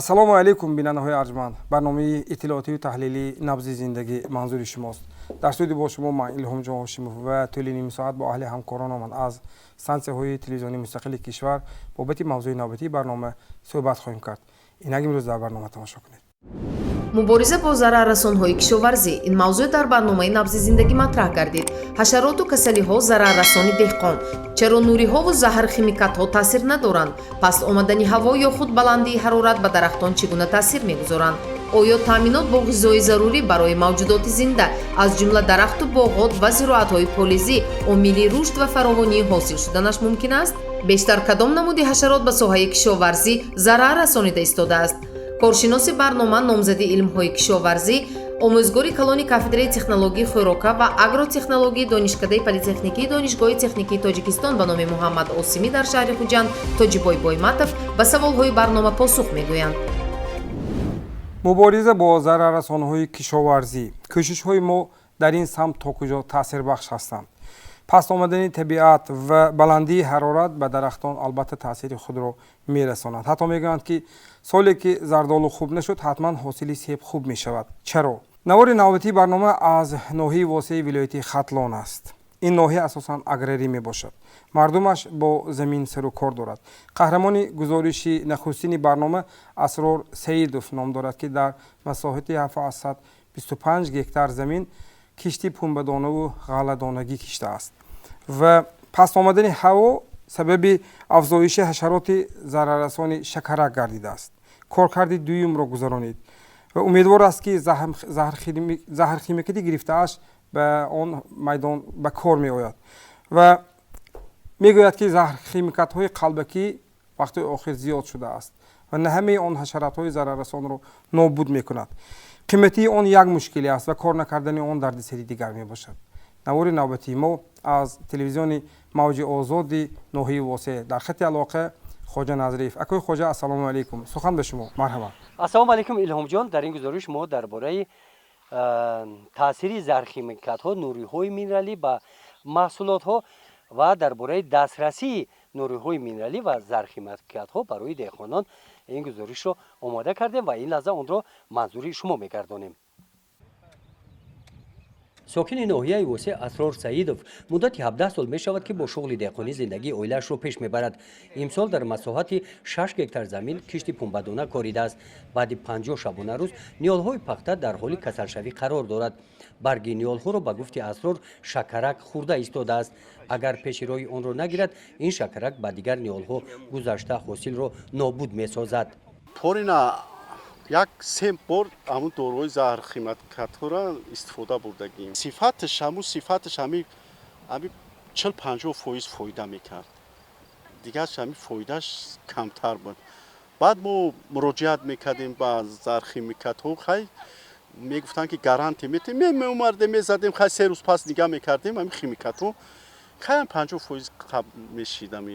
ассалому алайкум бинандаҳои арҷманд. барномаи иттилоотию таҳлилии набзи зиндагӣ манзури шумост. дар студио бо шумо ман илҳомҷон ҳошимов ва тӯли ними соат бо аҳли ҳамкоронамон аз стансияҳои телевизионии мустақили кишвар бобати мавзӯи навбатии барнома суҳбат хоҳем кард. инак имрӯз дар барнома тамошо кунед. мубориза бо зараррасонҳои кишоварзӣ ин мавзӯъ дар барномаи набзи зиндагӣ матраҳ гардид. ҳашароту касалиҳо зараррасони деҳқон. чаро нуриҳову заҳрхимикатҳо таъсир надоранд? паст омадани ҳаво ё худ баландии ҳарорат ба дарахтон чӣ гуна таъсир мегузоранд? оё таъминот бо ғизои зарурӣ барои мавҷудоти зинда аз ҷумла дарахту боғот ва зироатҳои полизӣ омили рушд ва фаровонии ҳосил шуданаш мумкин аст? бештар кадом намуди ҳашарот ба соҳаи кишоварзӣ зарар расонида истодааст? коршиноси барнома, номзади илмҳои кишоварзӣ, омӯзгори калони кафедраи технологии хӯрока ва агротехнологии донишкадаи политехникии донишгоҳи техникии Тоҷикистон ба номи Муҳаммад Осимӣ дар шаҳри Хуҷанд Тоҷибой Бойматов ба саволҳои барнома посух мегӯянд. мубориза бо зараррасонҳои кишоварзӣ. кӯшишҳои мо дар ин самт то куҷо таъсирбахш ҳастанд? паст омадани табиат ва баландии ҳарорат ба дарахтон албатта таъсири худро мерасонад. ҳатто мегӯянд ки соле ки зардолу хуб нашуд ҳатман ҳосили себ хуб мешавад. чаро? навори навбатии барнома аз ноҳияи восеи вилояти Хатлон аст. ин ноҳия асосан аграрӣ мебошад. мардумаш бо замин сару кор дорад. қаҳрамони гузориши нахустини барнома Асрор Саидов ном дорад ки дар масоҳати 725 гектар замин кишти пунбадонаву ғалладонагӣ киштааст ва паст омадани ҳаво сабаби афзоиши ҳашароти зараррасони шакарак гардидааст. коркарди дуюмро гузаронид ва умедвор аст ки заҳрхимикати гирифтааш ба он майдон ба кор меояд ва мегӯяд ки заҳрхимикатҳои қалбакӣ вақти охир зиёд шудааст ва ҳамаи он ҳашаратҳои зараррасонро нобуд мекунад. қиматии он як мушкилӣ аст ва кор накардани он дардисари дигар мебошад. навори навбатии мо аз телевизиони мавҷи озоди ноҳияи восе дар хати алоқа хоҷа Назриф. акои хоҷа, ассалому алайкум. сухан ба шумо. марҳаба. ассалому алайкум илҳомҷон. дар ин гузориш мо дар бораи таъсири заҳрхимикатҳо, нуриҳои минералӣ ба маҳсулотҳо ва дар бораи дастрасии нуриҳои минералӣ ва заҳрхимикатҳо барои деҳқонон ин гузоришро омода кардем ва ин лаҳза онро манзури шумо мегардонем. сокини ноҳияи восе Асрор Саидов муддати 17 сол мешавад ки бо шуғли деҳқонӣ зиндагии оилаашро пеш мебарад. имсол дар масоҳати 6 гектар замин кишти пунбадона коридааст. баъди 50 шабона рӯз ниёлҳои пахта дар ҳоли касалшавӣ қарор дорад. барги ниёлҳоро ба гуфти Асрор шакарак хӯрда истодааст. агар пеши роҳи онро нагирад, ин шакарак ба дигар ниёлҳо гузашта ҳосилро нобуд месозад. як се бор ҳамун дороҳои заҳрхимикатҳоро истифода бурдагим. сифаташ ҳами 40-50% фоида мекард. дигар ҳами фоидаш камтар буд. баъд мо муроҷиат мекардем ба заҳрхимикатҳо, хай мегуфтанд ки гаранти метем, меомардем мезадем, хай 3 рӯз пас нигоҳ мекардем, ҳами химикатҳо хаям 50% қаб мешидам.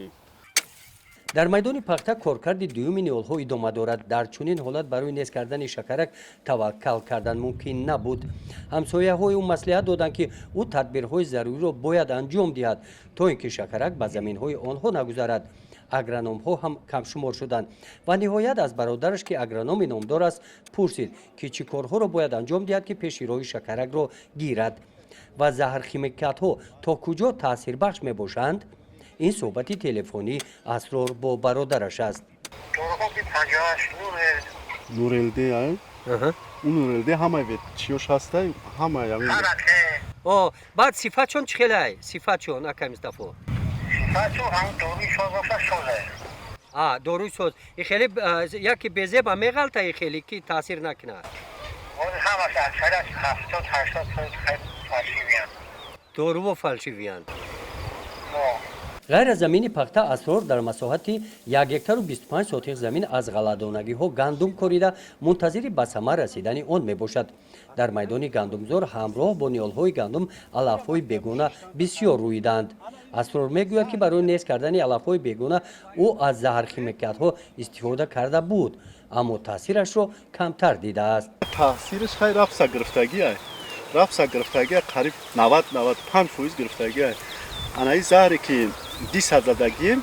дар майдони пахта коркарди дуюми ниёлҳо идома дорад. дар чунин ҳолат барои нест кардани шакарак таваккал кардан мумкин набуд. ҳамсояҳои ӯ маслиҳат доданд ки ӯ тадбирҳои заруриро бояд анҷом диҳад, то ин ки шакарак ба заминҳои онҳо нагузарад. агрономҳо ҳам камшумор шуданд ва ниҳоят аз бародараш ки агрономи номдор аст пурсид ки чӣ корҳоро бояд анҷом диҳад ки пеши роҳи шакаракро гирад ва заҳрхимикатҳо то куҷо таъсирбахш мебошанд. ин суҳбати телефонӣ Асрор бо бародараш аст. нурелде нурелде ҳама чиёш ҳастай ҳама ямин. баъд сифатчон чӣ хелай? сифатчон акамистафо. сифатчон ҳам доруи соз боша шоза. доруи соз. и хеле яки безеба меғалта и хеле ки таъсир накунад. ҳамаш аксараш 70-80% фалшивиянд. доруво фалшивиянд. ғайр аз замини пахта Асрор дар масоҳати 1 гектару 25 сотиқ замин аз ғалладонагиҳо гандум корида мунтазири ба самар расидани он мебошад. дар майдони гандумзор ҳамроҳ бо ниёлҳои гандум алафҳои бегона бисёр рӯидаанд. Асрор мегӯяд ки барои нест кардани алафҳои бегона ӯ аз заҳрхимикатҳо истифода карда буд, аммо таъсирашро камтар дидааст. таъсираш хай рафса гирифтагия қариб 90-95% гирифтагия. анаи заҳре ки диса задагим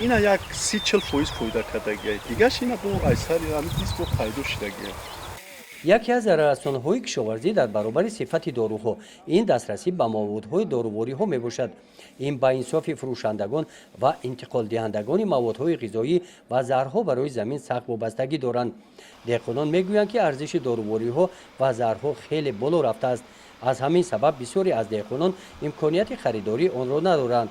اینا یک 30-40% فایده کردگی دیگه اینا بو ایسر یعنی نیست بو فایده شدگی яке аз зараррасонҳои кишоварзӣ дар баробари сифати доруҳо ин дастрасӣ ба маводҳои дорувориҳо мебошад. ин ба инсофи фурӯшандагон ва интиқолдиҳандагони маводҳои ғизоӣ ва заҳрҳо барои замин сахт вобастагӣ доранд. деҳқонон мегӯянд ки арзиши дорувориҳо ва заҳрҳо хеле боло рафтааст. аз ҳамин сабаб бисёре аз деҳқонон имконияти харидории онро надоранд.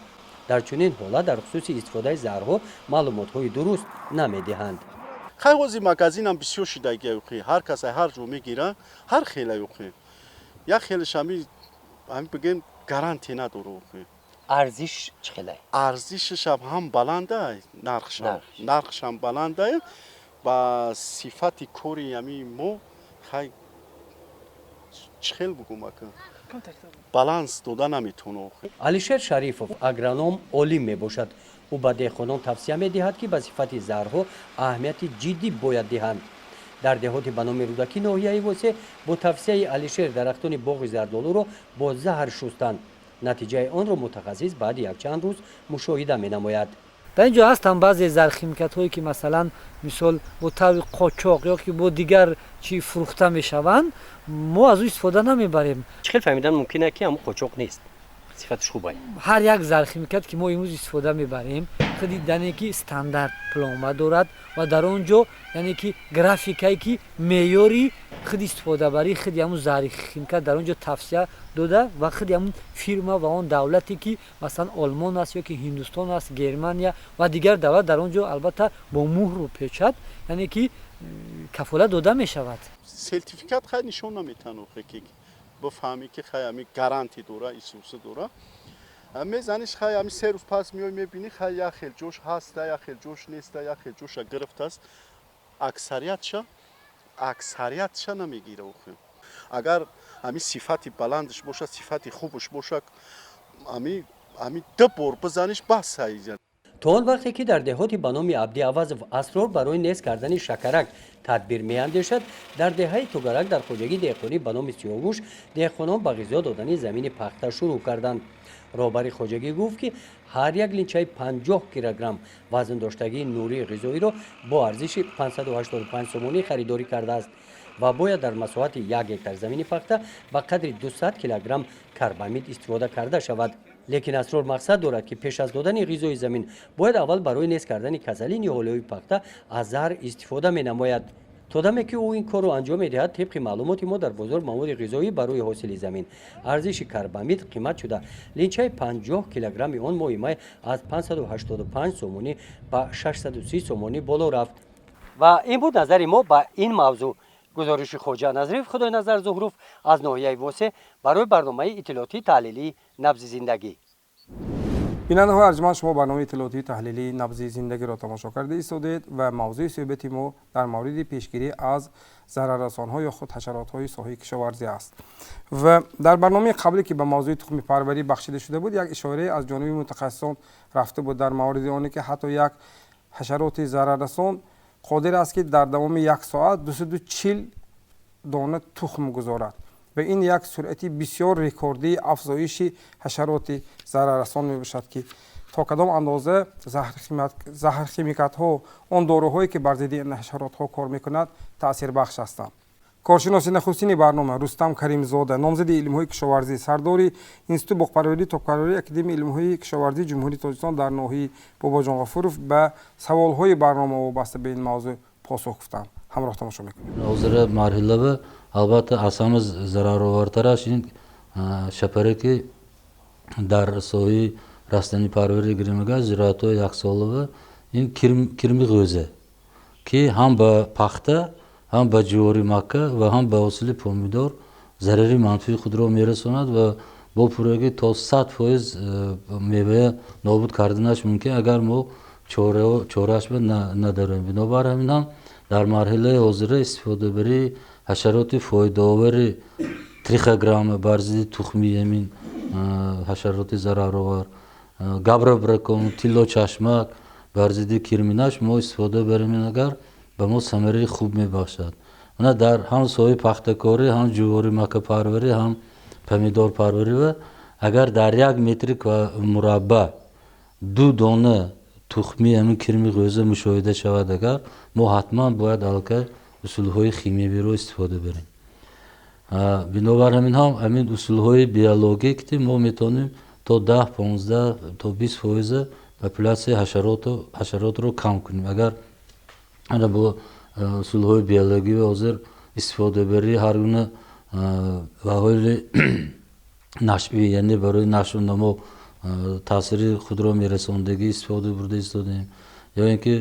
дар чунин ҳолат дар хусуси истифодаи заҳрҳо маълумотҳои дуруст намедиҳанд. خیلی مغازین هم بسیار شدگی اوخی هر کسی هر جو میگیره هر خیلی اوخی یا خیلی شمی هم بگیم گارانتی نداره اوخی арзиш чӣ хеле ارزشش هم بلنده نرخش هم بلنده و صفت کوری یمی مو خیلی چخیل بگم اکن баланс дода наметавонад охир. алишер шарифов агроном олим мебошад. ӯ ба деҳқонон тавсия медиҳад ки ба сифати заҳрҳо аҳамияти ҷиддӣ бояд диҳанд. дар деҳоти ба номи рӯдакӣ ноҳияи восе бо тавсияи алишер дарахтони боғи зардолуро бо заҳр шустанд. натиҷаи онро мутахассис баъди якчанд рӯз мушоҳида менамояд. дар ин ҷо ҳастанд баъзе зархимикатҳое ки масалан мисол бо таври қочоқ ё ки бо дигар чӣ фурӯхта мешаванд мо аз ӯ истифода намебарем. чӣ хел фаҳмидан мумкина ки ҳамон қочоқ нест сифатиш хубай ҳар як зархимикат ки мо имрӯз истифода мебарем худи яъне ки стандарт плонба дорад ва дар он ҷо яъне ки графикае ки меъёри худи истифодабарии худи ҳамун зархимикат дар он ҷо тавсия дода ва худи ҳамун фирма ва он давлате ки масалан олмон аст ё ки ҳиндустон аст германия ва дигар давлат дар он ҷо албатта бо муҳру печат яъне ки кафолат дода мешавад. сертификат хай нишон наметан охир ки бафаҳмӣ ки хай ами гарантӣ дора исуси дора мезаниш хай ами се рӯз пас меои мебинӣ хай як хел ҷош ҳаста як хел ҷош неста як хел ҷоша гирифтааст аксариятша намегира охир. агар ами сифати баландиш боша сифати хубш боша ами ду бор бизаниш бас ҳай. то он вақте ки дар деҳоти ба номи абди авазов асрор барои нест кардани шакарак тадбир меандешад, дар деҳаи тугарак дар хоҷагии деҳқонӣ ба номи сиёвуш деҳқонон ба ғизо додани замини пахта шурӯъ карданд. роҳбари хоҷагӣ гуфт ки ҳар як линчаи 50 килограмм вазн доштагии нурии ғизоиро бо арзиши 585 сомонӣ харидорӣ кардааст ва бояд дар масоҳати 1 гектар замини пахта ба қадри 200 килограмм карбамид истифода карда шавад. лекин асрор мақсад дорад ки пеш аз додани ғизои замин бояд аввал барои нест кардани касали ниҳолиҳои пахта аз заҳр истифода менамояд. то даме ки ӯ ин корро анҷом медиҳад, тибқи маълумоти мо дар бозор маводи ғизоӣ барои ҳосили замин арзиши карбамид қимат шуда линчаи 50 килограмми он моҳи май аз 585 сомонӣ ба 630 сомонӣ боло рафт. ва ин буд назари мо ба ин мавзӯъ. гузориши хоҷа назрив худойназар зуҳруф аз ноҳияи восе барои барномаи иттилоотии таҳлилии набзи зиндагӣ. бинандаҳои арҷуманд шумо барномаи иттилоотии таҳлилии набзи зиндагиро тамошо карда истодед ва мавзӯи суҳбати мо дар мавриди пешгирӣ аз зараррасонҳо ё худ ҳашаротҳои соҳаи кишоварзӣ аст. ва дар барномаи қабле ки ба мавзӯи тухми парварӣ бахшида шуда буд як ишорае аз ҷониби мутахассисон рафта буд дар мавриди оне ки ҳатто як ҳашароти зараррасон қодир аст ки дар давоми 1 соат 240 дона тухм гузорад ва ин як суръати бисёр рекордии афзоиши ҳашароти зараррасон мебошад ки то кадом андоза заҳрхимикатҳо он дороҳое ки бар зидди ин ҳашаротҳо кор мекунад таъсирбахш ҳастанд. коршиноси нахустини барнома Рустам Каримзода, номзади илмҳои кишоварзӣ, сардори институти боғпарварии топкарории академияи илмҳои кишоварзии ҷумҳурии Тоҷикистон дар ноҳияи Бобоҷон Ғафуров ба саволҳои барнома вобаста ба ин мавзӯъ посух гуфтанд. ҳамроҳ тамошо мекунед. ҳозир марҳилаба албатта аз ҳама зараровартараш ин шапаре ки дар соҳаи растанипарварӣ гирӣ мегӯяд зироатҳои яксолава ин кирми ғӯза ки ҳам ба пахта ҳам ба ҷувори макка ва ҳам ба ҳосили помидор зарари манфии худро мерасонад ва бо пуррагӣ то 100% мевая нобуд карданаш мумкин агар мо чорааш надарем. бинобар ҳамин ҳам дар марҳилаи ҳозира истифодабарии ҳашароти фоидаовари трихограмма бар зидди тухми ҳамин ҳашароти зараровар габрабракон тилло чашмак бар зидди кирминаш мо истифода барем агар ба мо самараи хуб мебахшад. мана дар ҳам соҳаи пахтакорӣ ҳам ҷуворӣ маккапарварӣ ҳам помидорпарварӣ ва агар дар 1 метри мурабба 2 дона тухми ҳамин кирми ғӯза мушоҳида шавад агар мо ҳатман бояд аллакай усулҳои химиявиро истифода барем. Бинобар ҳамин ҳам ҳамин усулҳои биологӣ ки мо метавонем то 10-15 то 20% популясияи ҳашаротро кам кунем. Агар ана бо усулҳои биологӣ ҳозир истифодабарӣ ҳар гуна ваҳоли нашъӣ яъне барои нашъу намо таъсири худро мерасондагӣ истифода бурда истодем ё ин ки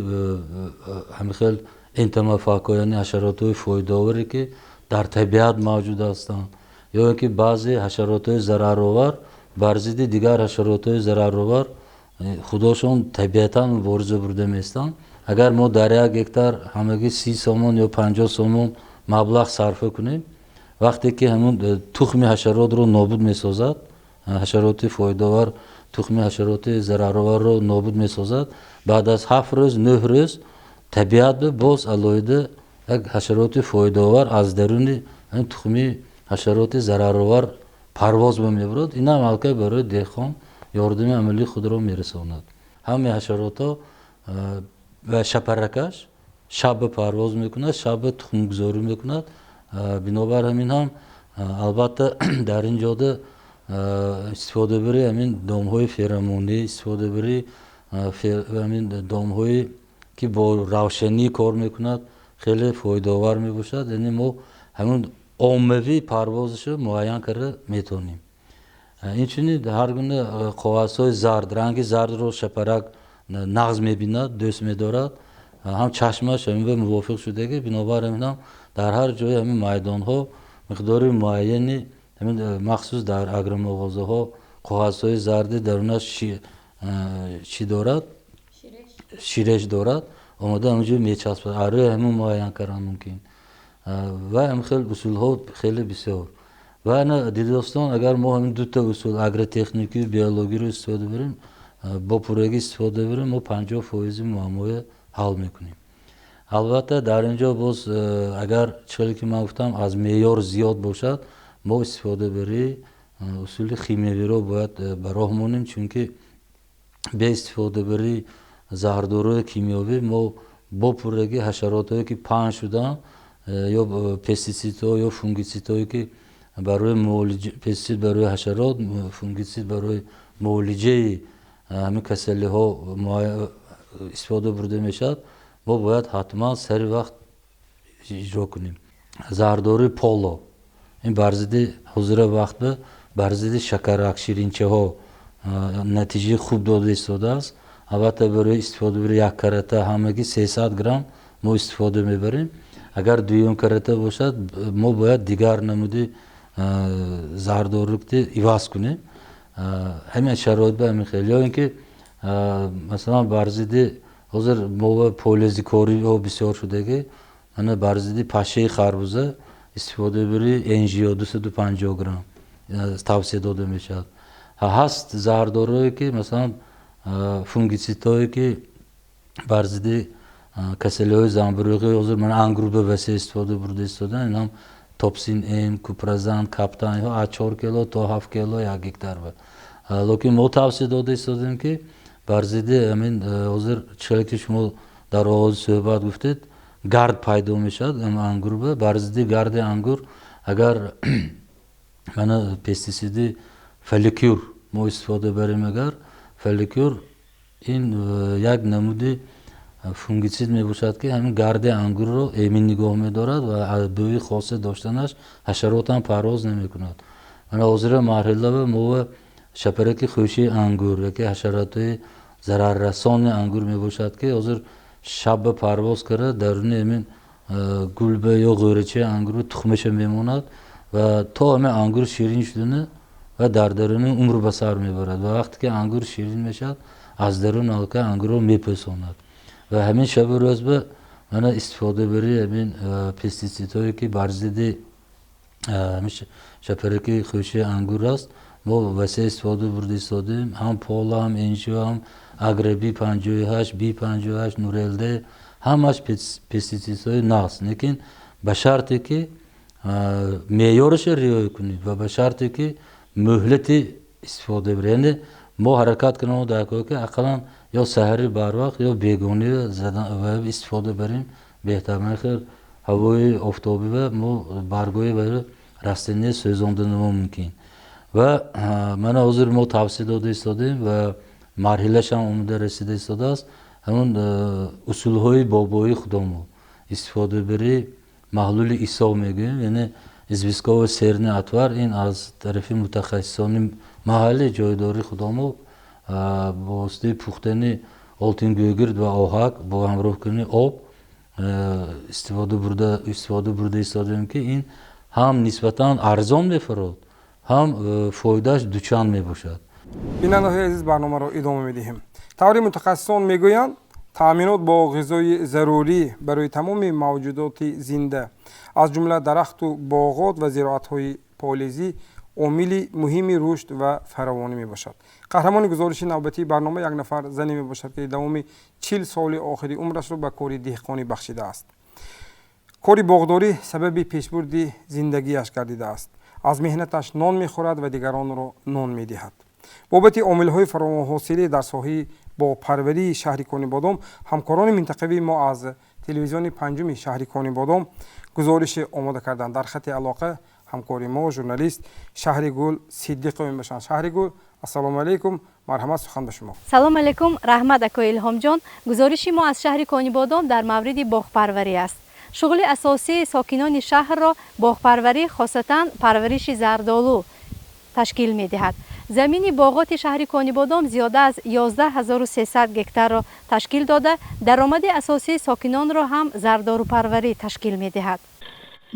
ҳамихел энтомофако яъне ҳашаротҳои фоидаоваре ки дар табиат мавҷуд ҳастанд ё ин ки баъзе ҳашаротҳои зараровар бар зидди дигар ҳашаротҳои зараровар худошон табиатан мубориза бурда меистанд. Агар мо дар 1 гектар ҳамагӣ 30 сомон ё 50 сомон маблағ сарфа кунем, вақте ки ҳамун тухми ҳашаротро нобуд месозад, ҳашароти фоидовар тухми ҳашароти зарароварро нобуд месозад, баъд аз 7 рӯз 9 рӯз табиат боз алоҳида як ҳашароти фоидовар аз даруни тухми ҳашароти зараровар парвоз мебурад. Инам аллакай барои деҳқон ёрдами амалии худро мерасонад. Ҳамаи ҳашаротҳо ва шапаракаш шаба парвоз мекунад, шаба тухмгузорӣ мекунад. Бинобар ҳамин ҳам албатта дар ин ҷода истифодабари ҳамин домҳои феромонӣ, истифодабари ҳамин домҳое ки бо равшанӣ кор мекунад хеле фоидаовар мебошад. Яъне мо ҳамин оммавии парвозашро муайян карда метавонем. Инчунин ҳар гуна қоғазҳои зард, ранги зардро шапарак нағз мебинад, дӯст медорад, ҳам чашмаш ҳамин ба мувофиқ шудагӣ. Бинобар ҳамин ҳам дар ҳар ҷои ҳамин майдонҳо миқдори муайяни ҳамин махсус дар агромағозаҳо қоғазҳои зарди дарунаш чӣ дорад? Ширеш дорад. омода ҳаминҷо мечаспад. Арӯи ҳамин муайян кардан мумкин. Ва ҳамин хел усулҳо хеле бисёр. Ва ана дидостон агар мо ҳамин дута усул агротехникию биологиро истифода барем, бо пуррагӣ истифода барем, мо 50% муаммоя ҳал мекунем. Албатта дар ин ҷо боз агар чиқаре ки ман гуфтам аз меъёр зиёд бошад, мо истифодабарии усули химиявиро бояд ба роҳ монем, чунки бе истифодабарии заҳрдорои кимиёвӣ мо бо пуррагӣ ҳашаротҳое ки паҳн шуданд ё пеститсидҳо ё фунгитсидҳое ки барои пеститсид барои ҳашарот, фунгитсид барои муолиҷаи ҳамин касалиҳо истифода бурда мешавад, мо бояд ҳатман сари вақт иҷро кунем. Заҳрдории поло ин бар зидди ҳозира вақт бар зидди шакарак ширинчаҳо натиҷаи хуб дода истодааст. Албатта барои истифода барои 1 карата ҳамагӣ 300 грамм мо истифода мебарем. Агар 2 карата бошад, мо бояд дигар намуди заҳрдориро иваз кунем. Ҳамин шароит ба ҳамин хел. Ё ин ки масалан бар зидди ҳозир мо полезикориҳо бисёр шудагӣ, ана бар зидди пашаи харбуза истифода барои NGO 250 грамм тавсия дода мешавад. Ҳаст заҳрдорие ки масалан фунгитсидҳое ки бар зидди касалиҳои занбӯруғӣ ҳозир ман ангурба васеъ истифода бурда истодам. Инам топсин М, купразан, каптан аз 4 кило то 7 кило 1 гектар ба. Лекин мо тавсия дода истодем ки бар зидди ҳамин ҳозир чиқаре ки шумо дар оғози суҳбат гуфтед, гард пайдо мешавад ангурба. Бар зидди гарди ангур агар мана пестисиди фоликюр мо истифода барем, агар фоликюр ин як намуди фунгитсид мебошад ки ҳамин гарди ангурро эмин нигоҳ медорад ва аз бӯи хоса доштанаш ҳашаротам парвоз намекунад. Мана ҳозира марҳила мо шапараки хӯшии ангур яке ҳашаратҳои зараррасони ангур мебошад ки ҳозир шаба парвоз карда даруни ҳамин гулба ё ғӯрачаи ангур тухмаша мемонад ва то ҳамин ангур ширин шудана ва дар даруни умр ба сар мебарад. Ва вақте ки ангур ширин мешавад, аз дарун аллакай ангурро мепӯсонад. Ва ҳамин шабу рӯз ба мана истифода барои ҳамин пеститсидҳое ки бар зидди шапараки хӯшии ангур аст, мо васеъ истифода бурда истодем. Ҳам поло, ҳам NGO, ҳам агроби 58, B58, нурелде, ҳамаш пеститсидҳои нағз. Лекин ба шарте ки меъёраша риоя кунед ва ба шарте ки муҳлати истифода баред. Яъне ما حرکت کنیم و در که اقلا یا سحری بر وقت یا بیگانی زدن و استفاده بریم بهتر. نخیر هوای آفتابی و ما برگوی برای رستنی سوزاندن ممکن و من حاضر ما توصیه داده ایستادیم و مرحله‌اش هم اومده رسیده ایستاده است. همون اصول های بابایی خودمون استفاده بری محلول عیسی میگیم، یعنی ازویسکا و سرنی اتوار این از طرف متخصصان محلی جایداری خودمون با واسطه پختن آلتین گوگرد و آهک با همراه کردن آب استفاده برده ایستادیم که این هم نسبتاً ارزان میفروشد هم فایدهش دوچند میباشد. بیننده‌های عزیز برنامه را ادامه میدهیم. طوری متخصصان میگویند تامینات با غذای ضروری برای تمام موجودات زنده از جمله درخت و باغات و زراعت‌های پالایزی عامل مهم رشد و فراوانی می باشد. قهرمان گزارش نوبتی برنامه یک نفر زنی می باشد که دوام 40 سال آخری عمرش را به کار دهقانی بخشیده است. کار باغداری سبب پیشبرد زندگیش گردیده است. از مهنتش نان می خورد و دیگران را نان می دهد. بابت عامل‌های فراوان‌حاصلی در ساحه باغپروری شهر کانیبادام همکاران منطقوی ما از تلویزیون پنجم شهر کانیبادام گزارش آماده کردند. در خط علاقه همکار ما ژورنالیست شهرگل صدیق میباشند. شهرگل السلام علیکم، مرحمت، سخن به شما. سلام علیکم، رحمت اکو الهام جان. گزارش ما از شهر کانیبادام در مورد باغپروری است. شغل اساسی ساکنان شهر را باغپروری، خاصتا پرورش زردآلو تشکیل می‌دهد. زمین باغات شهر کانیبادام زیاده از 11300 گکتار را تشکیل داده، درآمد اساسی ساکنان را هم زردآلو پروری تشکیل می‌دهد.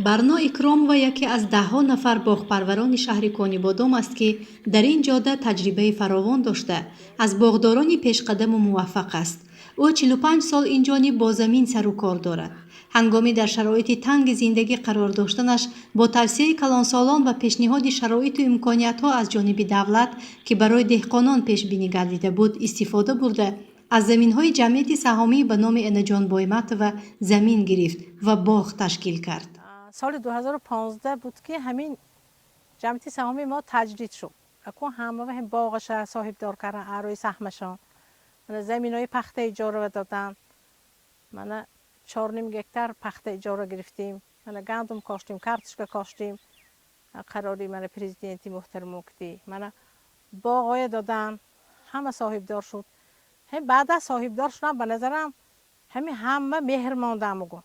برنا اکرام و یکی از 10 نفر باغپروران شهر کانیبادام است که در این جاده تجربه فراوان داشته، از باغداران پیشقدم و موفق است. او 45 سال اینجانی با زمین سر و کار دارد. هنگامی در شرایط تنگ زندگی قرار داشتنش با توصیه کلانسالان و پیشنهاد شرایط و امکانیت‌ها از جانب دولت که برای دهقانان پیش بینی گردیده بود استفاده برده، از زمین‌های جمعیت سهامی به نام انجان بایمت و زمین گرفت و باغ تشکیل کرد. سال 2015 بود که همین جمعیت سهامی ما تجدید شد. اکو همه باغش صاحب دار کردن، اعرای سهمشان. من زمین‌های پخته اجاره دادن. من 4.5 گکتار پخته اجاره گرفتیم. من گندم کاشتیم، کارتشکا کاشتیم. قراری من پرزیدنتی محترم وقتی من باغای دادن، همه صاحب دار شد. هم بعد از صاحب دار شدن به نظرم همه مهر مانده مگو.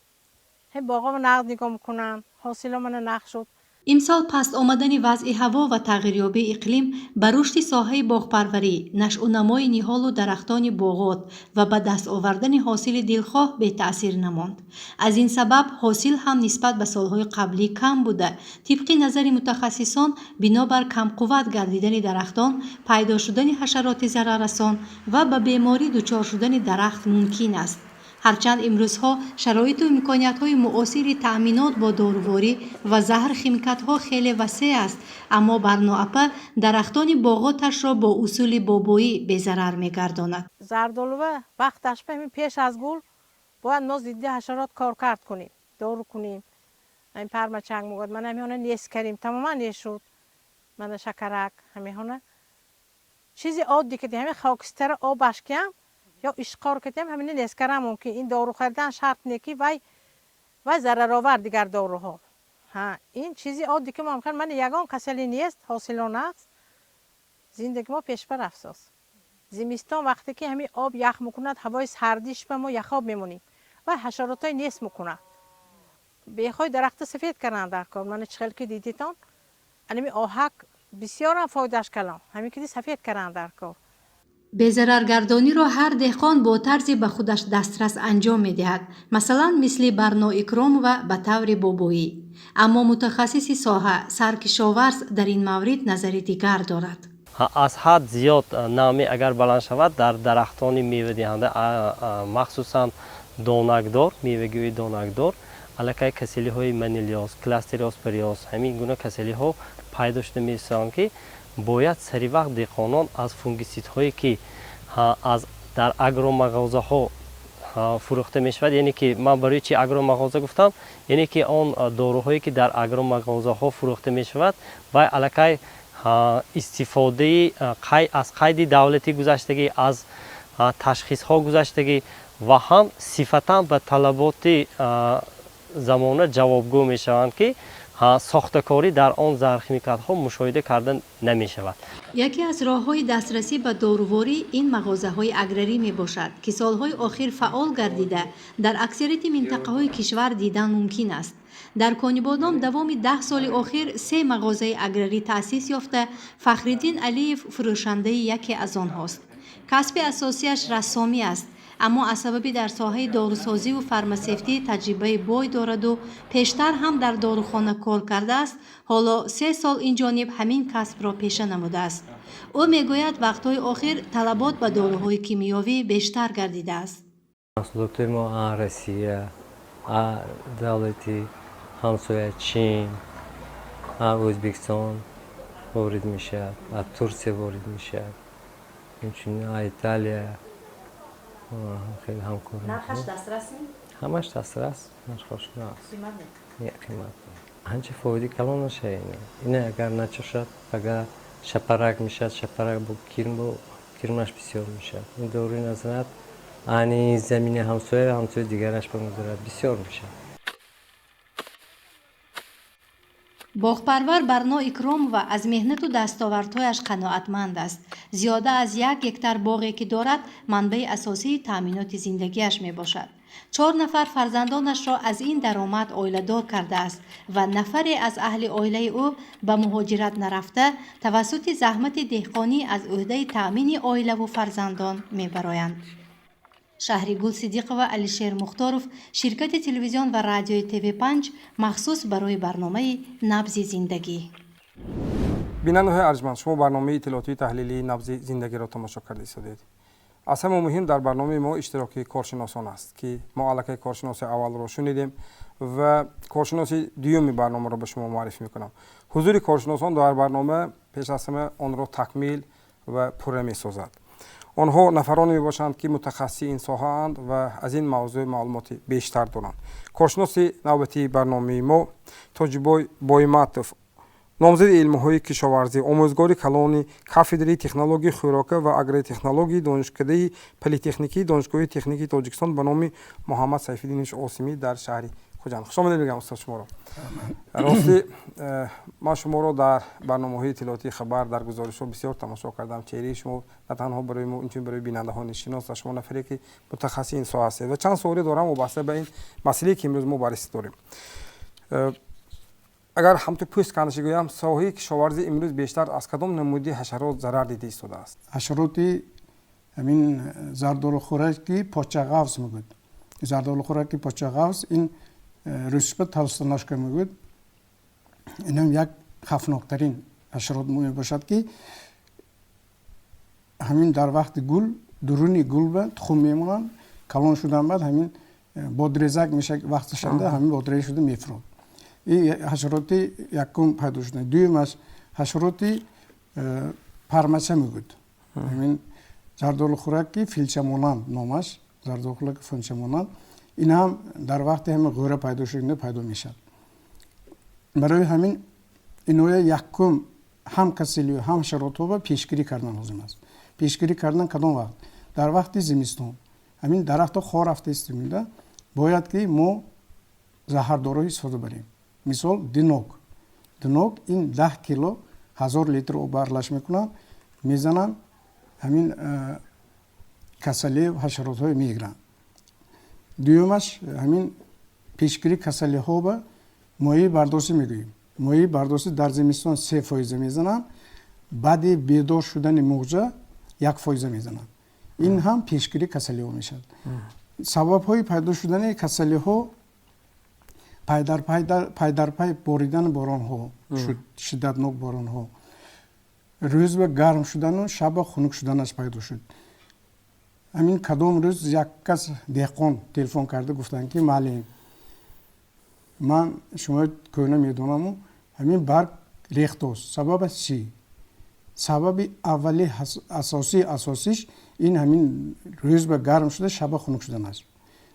هم باغا من نقد نگاه میکنن، حاصل من نقد شد. امسال پس آمدن وضع هوا و تغییریابی اقلیم بر رشد ساحه باغپروری، نشأ و نمای نهال و درختان باغات و به دست آوردن حاصل دلخواه به تأثیر نماند. از این سبب حاصل هم نسبت به سالهای قبلی کم بوده. طبق نظر متخصصان بنابر کم قوت گردیدن درختان، پیدا شدن حشرات ضرررسان و به بیماری دچار شدن درخت ممکن است. هرچند امروزها شرایط و امکانیت‌های معاصر تأمینات با داروواری و زهر خیمیکات‌ها خیلی وسیع است، اما برنااپه درختان باغاتش را با اصول بابایی به ضرر می‌گرداند. زردآلو وقتش به پیش از گل باید ما ضد حشرات کار کرد کنیم، دارو کنیم. این پرمچنگ میگفت من همیونه نیست کردیم، تماما نیست شد. من شکرک همیونه چیزی عادی که همین خاکستر آبش کم یا اشقار کردیم همین نسکرم که این دارو خریدن شرط نیکی و ضررآور دیگر داروها. این چیزی عادی که ما من یگان کسلی نیست، حاصل و نقص زندگی ما پیش بر افساس. زمستان وقتی که همین آب یخ میکند، هوای سردیش به ما یخاب میمونیم و حشراتای نیست میکنه. بیخوای درخت سفید کردن در کار. من چخل که دیدیتان همین آهک بسیار هم فایدهش کلام، همین که سفید کردن در کار. به ضررگردانی را هر دهقان با طرزی به خودش دسترس انجام می دهد، مثلا مثل برنا اکرام و به طور بابایی. اما متخصص ساحه سرکشاورز در این مورد نظر دیگر دارد. از حد زیاد نمی اگر بلند شود در درختان میوه دهنده، مخصوصا دانکدار، میوه‌گوی دانکدار، علاقه کسیلی های منیلیاس، کلاستریوسپریاس، همین گونه کسیلی ها پیدا شده میشن که باید سری وقت دهقانان از فونگیسید هایی که از در اگرو مغازه ها فروخته می شود، یعنی که من برای چی اگرو مغازه گفتم، یعنی که آن داروهایی که در اگرو مغازه ها فروخته می شود و علاقه استفاده از قید دولتی گذشتگی از تشخیص ها گذشتگی و هم صفتا به طلبات زمانه جوابگو می شوند که ساختکاری در آن زهرخیمیکات ها مشاهده کردن نمی شود. یکی از راه‌های دسترسی به داروواری این مغازه‌های اگرری میباشد که سالهای اخیر فعال گردیده در اکثریت منطقه‌های کشور دیدن ممکن است. در کانیبادام دوام 10 سال اخیر 3 مغازه اگرری تأسیس یافته، فخرالدین علیف فروشنده یکی از آنهاست. کسب اساسیش رسامی است، اما از سببی در ساحه داروسازی و فارماسیفتی تجربه بای دارد و پیشتر هم در داروخانه کار کرده است. حالا 3 سال این جانب همین کسب را پیشه نموده است. او میگوید وقتهای اخیر طلبات به داروهای کیمیایی بیشتر گردیده است. محصولات ما روسیه، دولتی، همسایه چین، ازبکستان وارد میشه، ترکیه وارد میشه، همچنین ایتالیا خیلی همکار میشه. نرخش دسترس می؟ همش دسترس، نرخش نه. قیمت نه قیمت. هنچه فایده کلان نشه اینه اگر نچشد اگر شپرک میشه شپرک با کرمش بسیار میشه. این دوری نزند آنی زمین همسایه دیگرش بگذارد بسیار میشه. باغپرور برنا اکرام و از مهنت و دستاوردهایش قناعتمند است. زیاده از 1 هکتار باغی که دارد منبع اساسی تامینات زندگیش می باشد. 4 نفر فرزندانش را از این درآمد عائله‌دار کرده است و نفری از اهل عائله او به مهاجرت نرفته توسط زحمت دهقانی از عهده تامین عائله و فرزندان می برآیند. شهریگل صدیق و علیشیر مختارов شرکت تلویزیون و رادیوی تیوی 5 مخصوص برای برنامه نبض زندگی. بیننده‌های ارجمند، شما برنامه اطلاعاتی تحلیلی نبض زندگی را تماشا کرده اید. از همه مهم در برنامه ما اشتراک کارشناسان است که ما علاقه کارشناس اول را شنیدیم و کارشناس دوم برنامه را به شما معرفی میکنم. حضور کارشناسان در برنامه پیش از همه آن را تکمیل و پره میسازد. آنها نفرانی میباشند که متخصص این ساحه اند و از این موضوع معلومات بیشتر دارند. کارشناس نوبتی برنامه ما تاجبای بایماتوف، نامزد علم‌های کشاورزی، آموزگار کلان کافدری تکنولوژی خوراک و اگری تکنولوژی دانشکده پلی‌تکنیکی دانشگاه تکنیکی تاجیکستان به نام محمد سیف‌الدین آسیمی در شهر خوجند. خوش آمدید میگم استاد شما را. راستی ما شما را در برنامه‌های اطلاعاتی خبر در گزارش‌ها بسیار تماشا کردم. چهره شما نه تنها برای ما اینجوری برای بیننده‌ها شناس است. شما نفری که متخصص این ساحه هستید و چند سوالی دارم وابسته به این مسئله که امروز ما بررسی داریم. اگر همطور پوست کندش گویم ساحه کشاورزی امروز بیشتر از کدام نموده حشرات ضرر دیده ایستاده است؟ حشرات همین زردالو خوراکی پاچاقاوس میگوید. زردالو خوراکی پاچاقاوس این رشبه تلستناش که میگوید. این هم یک خفناکترین حشرات میباشد که همین در وقت گل درونی گل به تخم میمونن، کلان شدن بعد همین بادرزک میشه وقت شده همین بادره شده میفرد. این حشراتی یکم پیدا شدن. دومش حشراتی پرمچه میگوید. همین زردالو خوراکی فیلچه مانند نامش زردالو خوراکی فیلچه مانند این هم در وقت همین غوره پیدا شدن پیدا میشه. برای همین اینو یکم هم کسیلی هم حشراتو با پیشگیری کردن لازم است. پیشگیری کردن کدام وقت؟ در وقت زمستان. همین درخت خار رفته است میده باید که ما زهردارای استفاده بریم. مثال دنوک این 10 کیلو 1000 لیتر آب برلش میکنن میزنن همین کسلی و حشرات های میگیرن. دومش همین پیشگیری کسلی ها به مایع برداشتی میگوییم. مایع برداشتی در زمستان 3% میزنن، بعد بیدار شدن موجه 1% میزنن. این هم پیشگیری کسلی ها میشد. سبب های پیدا شدن کسلی ها پای در پای باریدن باران ها شدتناک باران ها، روز به گرم شدن و شب خنک شدنش پیدا شد. همین کدام روز یک کس دهقان تلفن کرده گفتن که معلم من شما کوینه میدونم همین برگ ریخت است. سبب چی؟ سبب اولی اساسیش این همین روز به گرم شده شب خنک شدن است.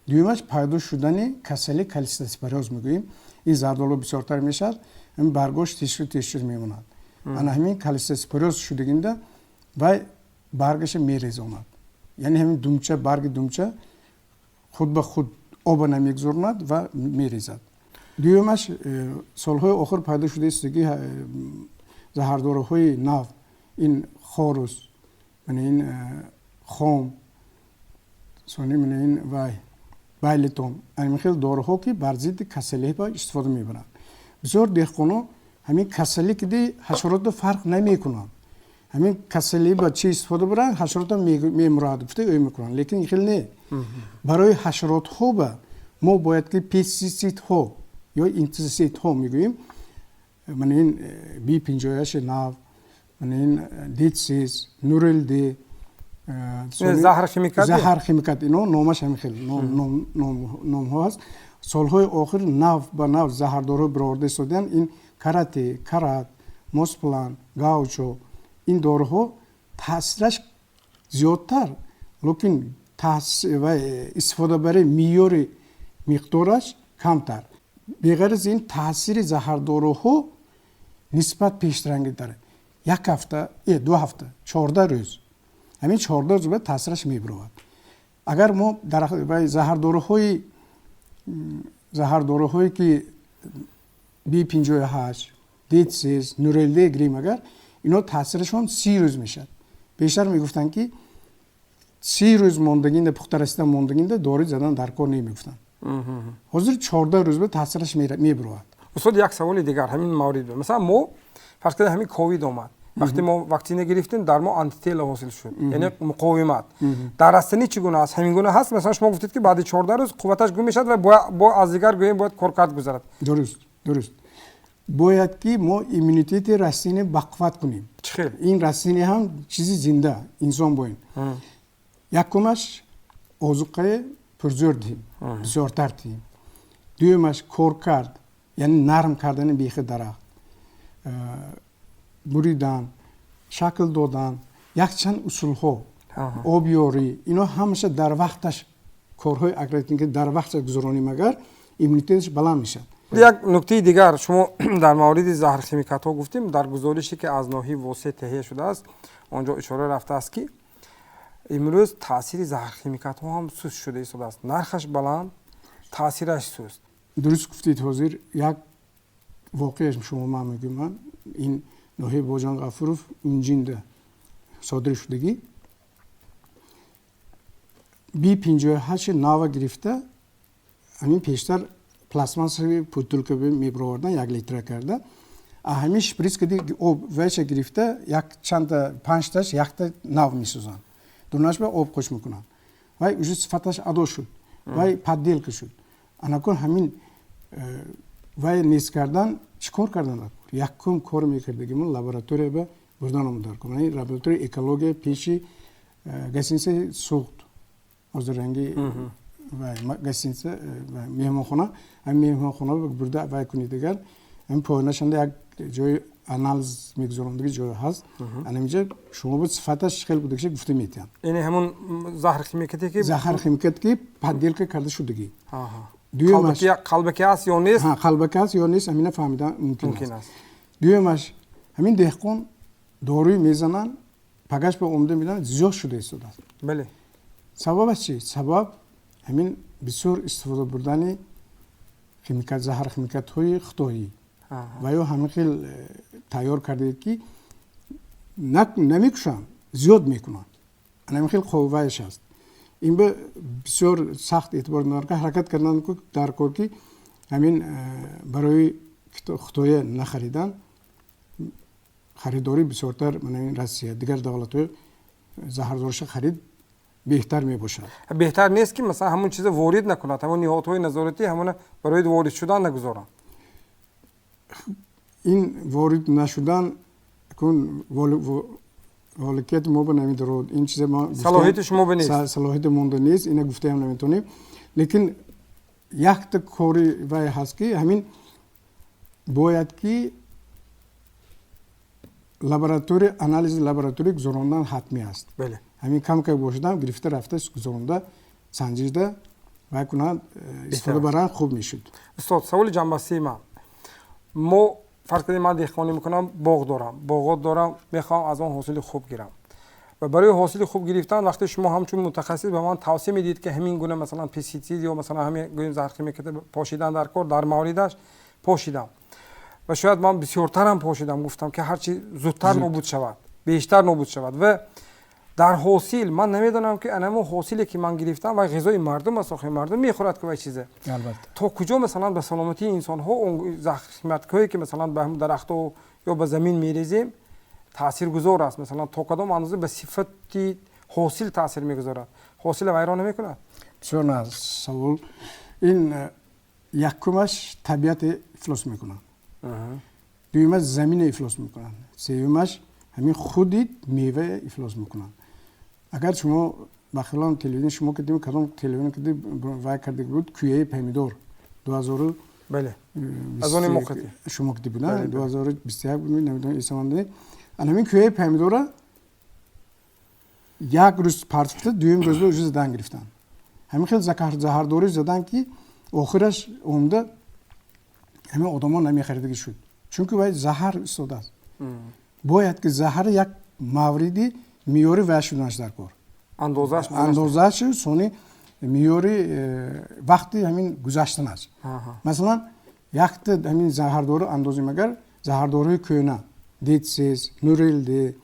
دومش پیدا شدن کسلی کالیستاسپوروز میگوییم. این زردالو بسیارتر میشه، این برگاش تشر میموند. ana همین کالسیسپوروز شدگینده وای برگش میریزوند یعنی همین دومچه برگ دومچه خود به خود آب نمیگذارند و میریزد دومش سالهای آخر پیدا شده است که زهرداروهای نو این خاروس من این خام سونی من این وای بایلتون این خیلی داروها که بر ضد کسلی با استفاده میبرند بسیار دهقانا همین کسلی که دی حشرات فرق نمیکنند همین کسلی با چی استفاده برن حشرات میمرادفته ای میکنن لیکن خیلی نه برای حشرات ها با ما باید که پیستیسید ها یا اینسکتیسید ها میگوییم من این B58 ناو من این دیتسیز نورل دی زهر خیمیکات اینو نامش همین خیلی نام ها هست سالهای آخر ناو با ناو زهردارو برآورده شدن این کرات موسپلان گاوچو این داروها تاثیرش زیادتر لیکن استفاده برای میاری مقدارش کمتر بغیر از این تاثیر زهرداروها نسبت پیشرنگی داره یک هفته 2 هفته 14 روز همین 14 روز بعد تاثیرش میبرود اگر ما در زهرداروهایی که B58 دیتسیز نورلده گریم اگر اینا تاثیرشون 30 روز میشه بیشتر میگفتن که 30 روز موندگینده پخترسته موندگینده داروی زدن در کار نمیگفتن حاضر 14 روز به تاثیرش میبرود استاد یک سوال دیگر همین مورد مثلا ما فرض کنید همین کووید اومد وقتی ما واکسینه گرفتیم در ما آنتیتیل حاصل شد یعنی مقاومت در رستنی چگونه است همین گونه هست مثلا شما گفتید که بعد 14 روز قوتش گم میشد و با از دیگر گویم باید کارکرد گذارد درست باید که ما ایمونیته رستینه بقوت کنیم این رستینه هم چیزی زنده انسان باید یکمش آذوقه پرزور دیم بسیارتر دیم دومش کارکرد یعنی نرم کردن بیخ درخت بریدن شکل دادن یک چند اصول ها آبیاری اینا همشه در وقتش کارهای اگریتینگ در وقت گذرانیم اگر ایمونیتش بلند میشه یک نکته دیگر شما در مورد زهر خیمیکات ها گفتیم در گزارشی که از ناحیه واسه تهیه شده است آنجا اشاره رفته است که امروز تاثیر زهر خیمیکات ها هم سست شده است نرخش بلند تاثیرش سست درست گفتید حاضر یک واقعش شما من میگم این ناحیه باجان غفروف اینجینده صادر شدگی B58 ناو گرفته همین پیشتر پلاسماس پوتول که میبروردن 1 لیتر کرده همین شپریس که دیگه آب ویش گرفته یک چند 5 تاش یک تا ناو میسوزن دوناش به آب خوش میکنن وای وجود صفتش ادا شد وای پدیل که شد انکن همین وای نیست کردن چیکار کردن یکم کار میکردگیمون لابراتوری به بردن آمدار کنم این لابراتوری اکولوژی پیشی گسینسه سوخت از رنگی و گسینسه و میهمانخانه هم میهمانخانه برده وای کنید دیگر هم پایانشنده یک جای آنالیز میگذارندگی جای هست اینجا شما بود صفتش خیلی بوده که گفته میتین یعنی همون زهر خیمیکاتی که زهر خیمیکاتی که پدیل که کرده شدگی قلبکی است یا نیست قلبکی است یا نیست همین فهمیدن ممکن است دومش همین دهقان داروی میزنن پگاش به عمده میدن زیاد شده است بله سببش چی سبب همین بسیار استفاده بردن خیمیکات زهر خیمیکات های خطایی و یا همین خیلی تیار کرده که نمیکشن زیاد میکنن همین خیلی قویش است این به بسیار سخت اعتبار داره که حرکت کردن در کار که همین برای خطای نخریدن خریداری بسیارتر من این روسیه دیگر دولت‌های زهردارش خرید بهتر میباشد بهتر نیست که مثلا همون چیز وارد نکنند همون نهادهای نظارتی همون برای وارد شدن نگذارن این وارد نشدن کن مالکیت ما به نمیدارد این چیز ما صلاحیت شما به نیست صلاحیت مونده نیست اینا گفته هم نمیتونیم لیکن یک تا کاری وای هست که همین باید که لابراتوری آنالیز لابراتوری گذراندن حتمی است بله همین کم که باشدم گرفته رفته گذرانده سنجیده و کنند استفاده برای خوب میشد استاد سوال جنبسته ما فرض کنید من دهقانی میکنم، باغ دارم، باغات دارم، میخوام از آن حاصل خوب گیرم و برای حاصل خوب گرفتن وقتی شما همچون متخصص به من توصیه میدید که همین گونه مثلا پستیسید یا مثلا همین گونه زهرخیمی که پاشیدن در کار در موردش پاشیدم و شاید من بسیارتر هم پاشیدم، گفتم که هرچی زودتر نابود شود، بیشتر نابود شود و در حاصل من نمیدونم که انمو حاصلی که من گرفتم و غذای مردم است، مردم میخورد که وای چیزه البته تا کجا مثلا به سلامتی انسان ها اون زخمتی که مثلا به هم درخت یا به زمین میریزیم تاثیرگذار است، مثلا تا کدام اندازه به صفتی حاصل تاثیر میگذارد، حاصل ویران نمیکند. بسیار ناز سوال این یکمش طبیعت افلاس میکنن، دومش زمین افلاس میکنن، سومش همین خودی میوه افلاس میکنن. اگر شما بخلان تلویزیون شما که دیدیم کدام تلویزیون که وای کرده بود کویه پمیدور 2000 بله از اون موقع شما که دیدین 2021 بود نمیدونم اسمانده همین کویه پمیدور یک روز پارتیفته دویم روز رو زدن گرفتن، همین خیلی زهرداری زدن که آخرش اومده همه آدما نمیخریدگی شد چون که باید زهر استفاده است. باید که زهر یک موردی میوری وشونش در کار اندازهش سونی میوری وقتی همین گذشتن است. مثلا یک همین زهردارو اندازی مگر زهرداروی کهنه دیتسیز نورلدی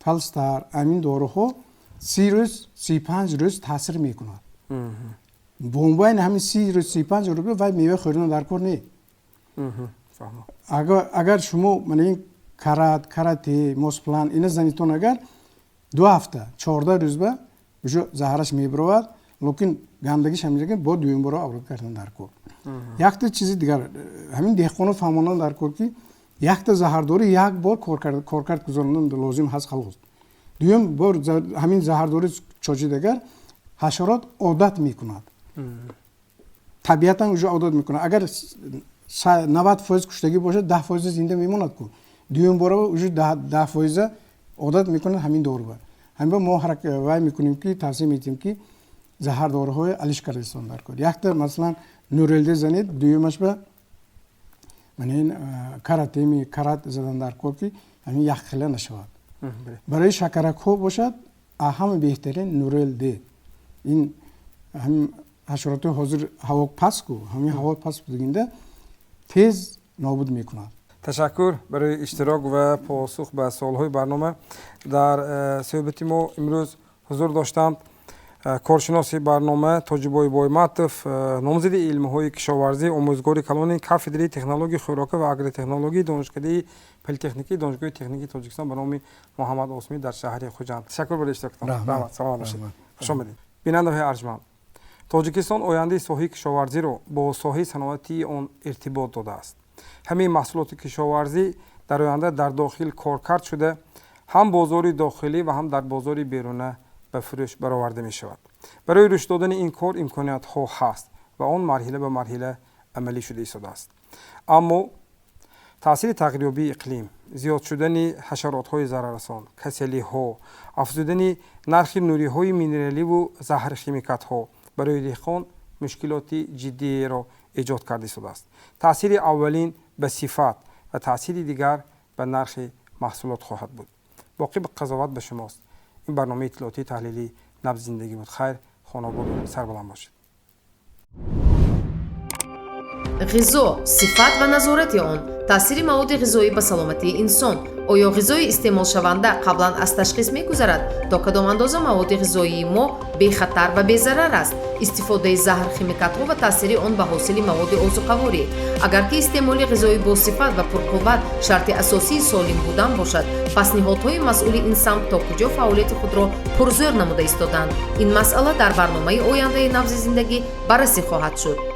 تالستار همین داروها 30 روز 35 روز تاثیر میکنند. بونباین همین 30 روز 35 روز وای میوه خوردن در کار نی. اگر شما من این کراتی موسپلان اینا زنیتون اگر 2 هفته 14 روز به جو زهرش میبرود لیکن گندگیش همیشه با دویم برو آورد کردن در کار. یک تا چیزی دیگر همین دهقان فهماندن در کار که یک تا زهرداری یک بار کار کرد گذاراندن لازم هست خلاص. دویم بار همین زهرداری چاچی دیگر حشرات عادت میکند. طبیعتا اونجا عادت میکنه. اگر 90% کشتگی باشه 10% زنده میموند کو. دویم بار اونجا 10% عادت میکنه همین دور با. همین ما حرکت وای میکنیم که توصیه میتیم که زهردارهای الیشکار استفاده در کار. یک تا مثلا نورلده زنید دویمش به من این کرات زدن در کار که همین یک خیلی نشود. برای شکرک ها باشد اهم بهترین نورلده این هم حشرات حاضر هوا پس کو همین هوا پس بگینده تیز نابود میکند. تشکر برای اشتراک و پاسخ به سوالهای برنامه. در صحبت ما امروز حضور داشتند کارشناس برنامه تاجبای بایمتف، نامزد علم‌های کشاورزی، آموزگار کلان کافدری تکنولوژی خوراکی و اگری تکنولوژی دانشکده پلی‌تکنیکی دانشگاه تکنیکی تاجیکستان به نام محمد آسمی در شهر خوجند. تشکر برای اشتراکتان. رحمت سلام باشید. خوش آمدید. بیننده‌های ارجمند، تاجیکستان آینده ساحه کشاورزی را با ساحه صنعتی آن ارتباط داده است. همه محصولات کشاورزی در آینده در داخل کارکرد شده، هم بازار داخلی و هم در بازار بیرونه به فروش برآورده می شود. برای رشد دادن این کار امکانات ها هست و آن مرحله به مرحله عملی شده ایستاده است. اما تاثیر تغییریابی اقلیم، زیاد شدن حشرات های ضرررسان، کسلی ها، افزودن نرخ نوری های مینرالی و زهر شیمیکات ها برای دهقان مشکلات جدی را ایجاد کرده ایستاده است. تاثیر اولین به صفات و تاثیر دیگر به نرخ محصولات خواهد بود. باقی به قضاوت به شماست. این برنامه اطلاعاتی تحلیلی نبض زندگی بود. خیر، خانواده سربلند باشید. غذا، صفات و نظارت آن، تاثیر مواد غذایی به سلامتی انسان. آیا غذای استعمال شونده قبلا از تشخیص می‌گذرد تا کدام اندازه مواد غذایی ما بی خطر و بی ضرر است؟ استفاده زهر خیمیکات‌ها و تاثیر آن به حاصل مواد آذوقه‌واری. اگر که استعمال غذایی با صفت و پرقوت شرط اساسی سالم بودن باشد، پس نهادهای مسئول این سمت تا کجا فعالیت خود را پرزور نموده ایستادند؟ این مسئله در برنامه آینده نبض زندگی بررسی خواهد شد.